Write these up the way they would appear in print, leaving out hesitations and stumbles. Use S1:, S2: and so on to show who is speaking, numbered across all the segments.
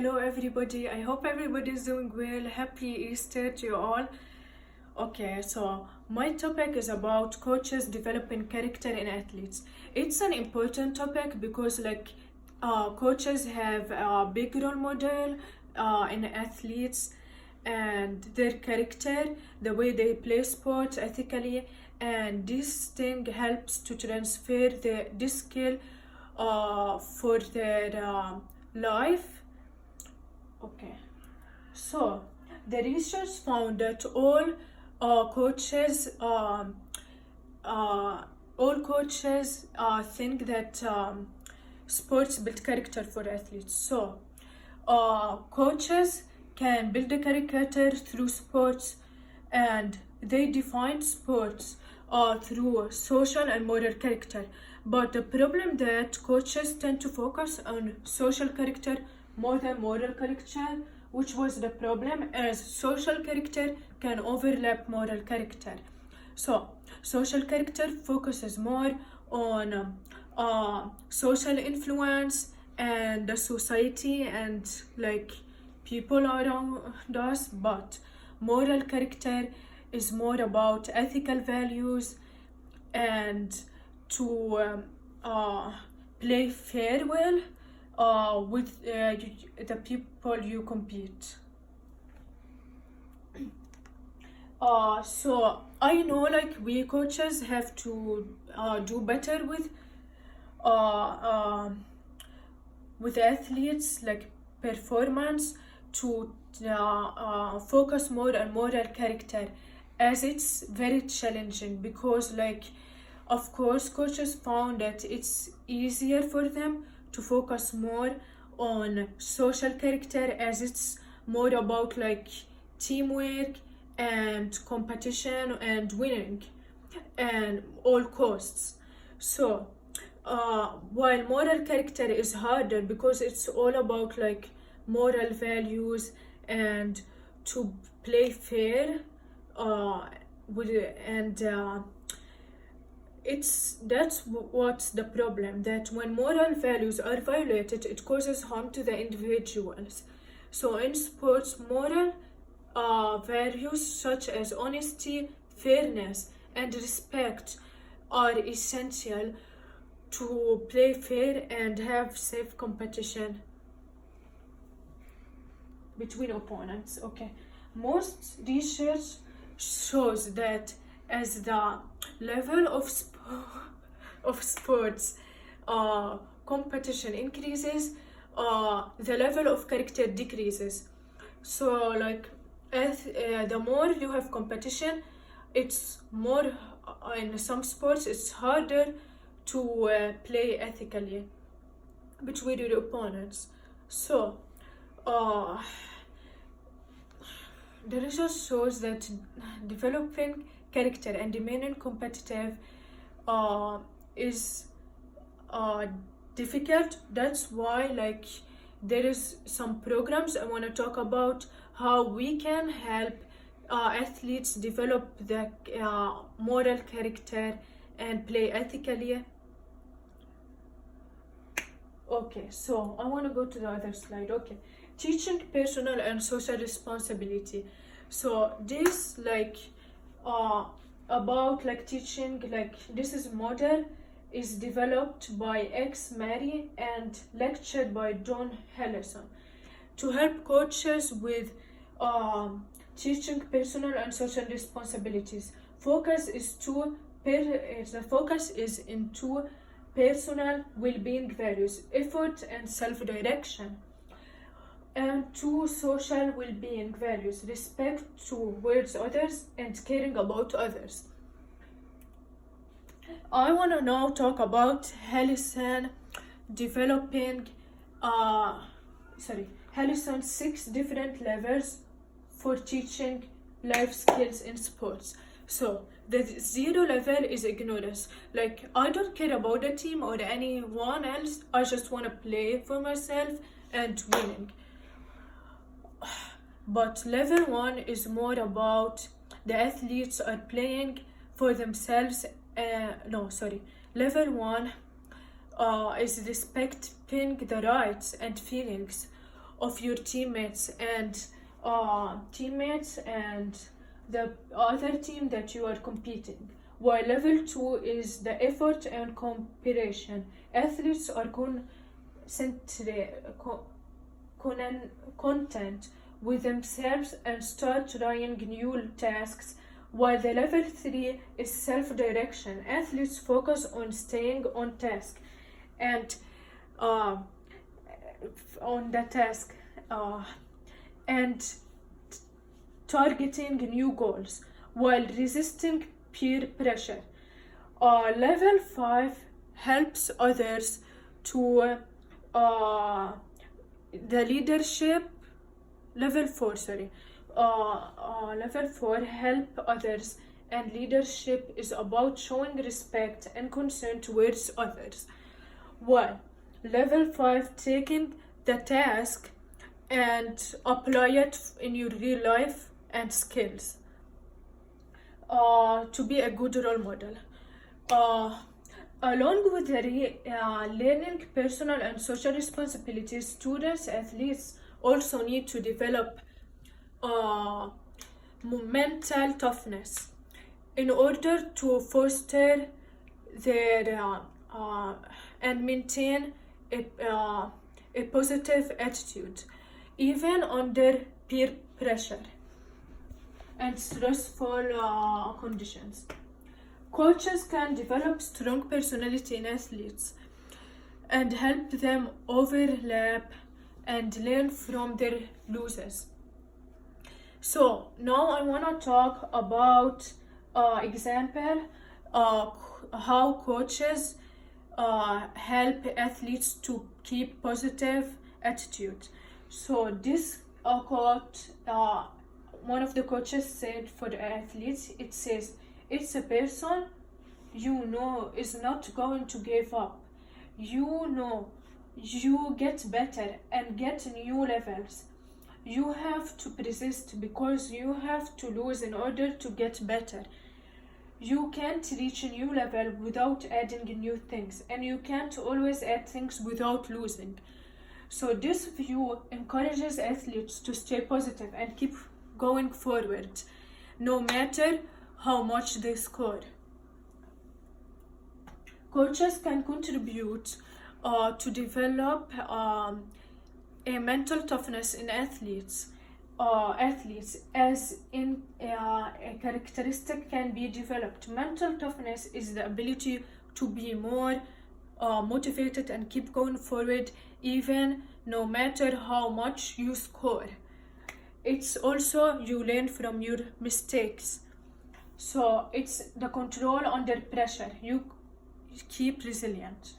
S1: Hello everybody, I hope everybody is doing well. Happy Easter to you all. Okay, so my topic is about coaches developing character in athletes. It's an important topic because coaches have a big role model in athletes and their character, the way they play sports ethically, and this thing helps to transfer this skill for their life. Okay, so the research found that coaches all coaches think that sports build character for athletes. So coaches can build a character through sports, and they define sports through social and moral character. But the problem that coaches tend to focus on social character more than moral character, which was the problem, as social character can overlap moral character. So social character focuses more on social influence and the society and people around us, but moral character is more about ethical values and to play fair well with the people you compete. So I know we coaches have to do better with athletes performance to focus more on moral character, as it's very challenging because of course coaches found that it's easier for them to focus more on social character, as it's more about teamwork and competition and winning and all costs. So while moral character is harder because it's all about moral values and to play fair that's what's the problem, that when moral values are violated it causes harm to the individuals. So in sports, moral values such as honesty, fairness and respect are essential to play fair and have safe competition between opponents. Okay, most research shows that as the level of sports competition increases, the level of character decreases. So the more you have competition, it's more in some sports it's harder to play ethically between your opponents. So the research shows that developing character and remaining competitive is difficult. That's why there is some programs I want to talk about how we can help athletes develop the moral character and play ethically. Okay, so I want to go to the other slide. Okay, teaching personal and social responsibility. So this about teaching, this is model is developed by X Mary and lectured by John Hellison to help coaches with teaching personal and social responsibilities. The focus is in two personal well-being values, effort and self-direction, and two social well-being values, respect towards others and caring about others. I want to now talk about Helison developing Helison's 6 different levels for teaching life skills in sports. So the 0 level is ignorance. I don't care about the team or anyone else. I just want to play for myself and winning. But level 1 is more about the athletes are playing for themselves. Level 1 is respecting the rights and feelings of your teammates and the other team that you are competing. While level 2 is the effort and comparison. Athletes are content with themselves and start trying new tasks, while the level 3 is self-direction. Athletes focus on staying on task and on the task and targeting new goals while resisting peer pressure. Level 5 helps others to the leadership. Level 4, sorry. Level 4 help others, and leadership is about showing respect and concern towards others. While level 5 taking the task and apply it in your real life and skills to be a good role model. Along with the learning personal and social responsibilities, students, athletes also need to develop mental toughness in order to foster their and maintain a positive attitude, even under peer pressure and stressful conditions. Coaches can develop strong personality in athletes and help them overlap and learn from their losses. So now I want to talk about example how coaches help athletes to keep positive attitude. So this quote, one of the coaches said for the athletes, it says, "It's a person you know is not going to give up. You know you get better and get new levels. You have to persist because you have to lose in order to get better. You can't reach a new level without adding new things, and you can't always add things without losing." So this view encourages athletes to stay positive and keep going forward, no matter how much they score. Coaches can contribute to develop a mental toughness in athletes. As in a characteristic can be developed. Mental toughness is the ability to be more motivated and keep going forward even no matter how much you score. It's also you learn from your mistakes. So it's the control under pressure. You keep resilient.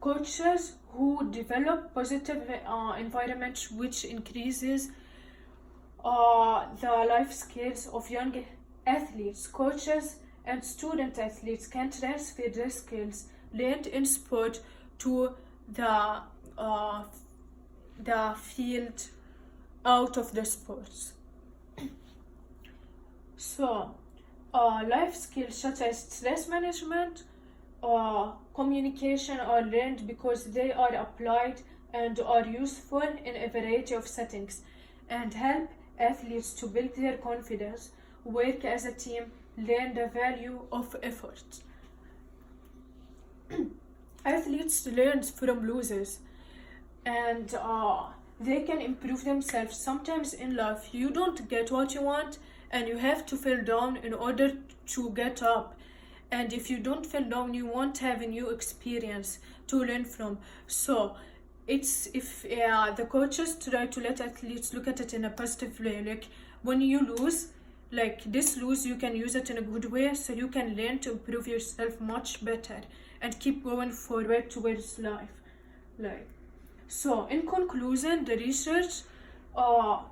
S1: Coaches who develop positive environment which increases the life skills of young athletes. Coaches and student athletes can transfer their skills learned in sport to the field out of the sports. So life skills such as stress management, communication are learned because they are applied and are useful in a variety of settings and help athletes to build their confidence, work as a team, learn the value of effort. Athletes learn from losers and they can improve themselves. Sometimes in life you don't get what you want and you have to fall down in order to get up. And if you don't fall down, you won't have a new experience to learn from. So it's if the coaches try to let athletes look at it in a positive way, like when you lose, like this lose, you can use it in a good way so you can learn to improve yourself much better and keep going forward towards life. So in conclusion, the research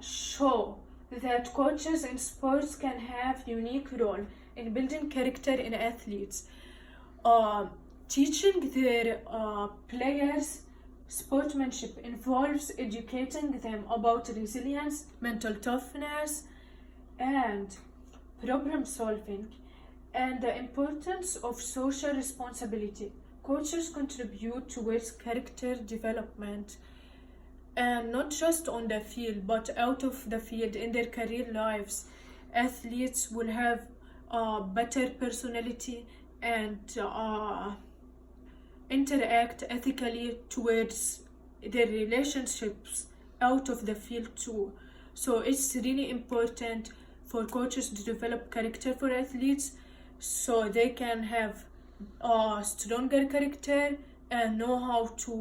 S1: show that coaches in sports can have unique role in building character in athletes, teaching their players sportsmanship involves educating them about resilience, mental toughness, and problem solving, and the importance of social responsibility. Coaches contribute towards character development and not just on the field but out of the field in their career lives. Athletes will have a better personality and interact ethically towards their relationships out of the field too. So it's really important for coaches to develop character for athletes so they can have a stronger character and know how to